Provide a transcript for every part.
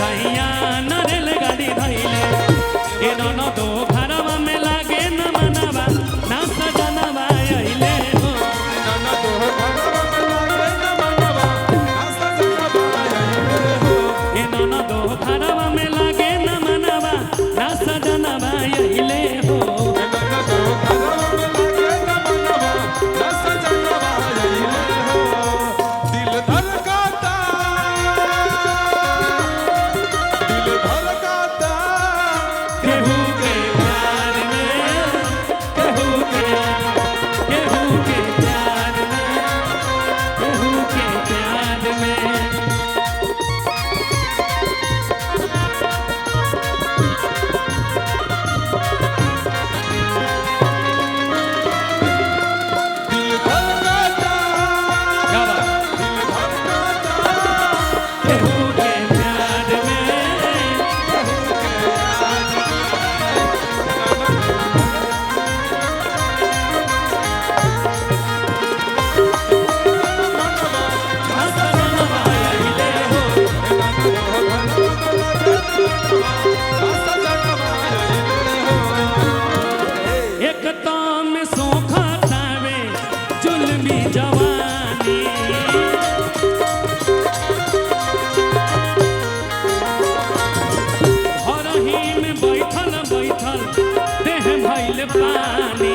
सैया न रेलगाड़ी धैले ए ननदो घरवा में लागे न मनवा ना सजनवा अइले हो ननदो घरवा में लागे न मनवा ना सजनवा अइले हो ए ननदो घरवा में लागे न मनवा ना सजनवा अइले हो ननदो घरवा में लागे न मनवा ना सजनवा अइले हो दिल धड़काता केहू के प्यार में केहू के प्यार में केहू के प्यार में दिल धड़काता क्या बात दिल धड़काता केहू के प्यार में ना सजनवा अइले हो एक ताम सोखा तावे जुल्मी जवानी हरही में बैठल बैठल देह भइल पानी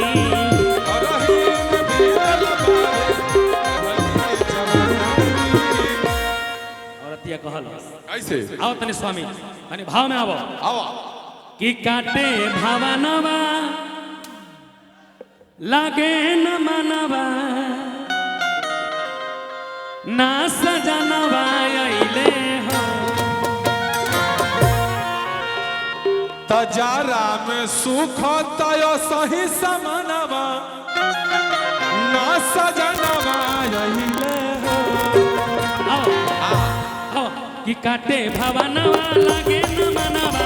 औरतिया कहल ऐसे आओ तनी स्वामी तनी भाव में आवो आओ कि काटे भावनवा लागे न मनवा ना सजनवा अइले हो तजारा में सुख तय सही समनवा ना सजनवा अइले हो आओ आओ कि काटे भावनवा लागे न मनवा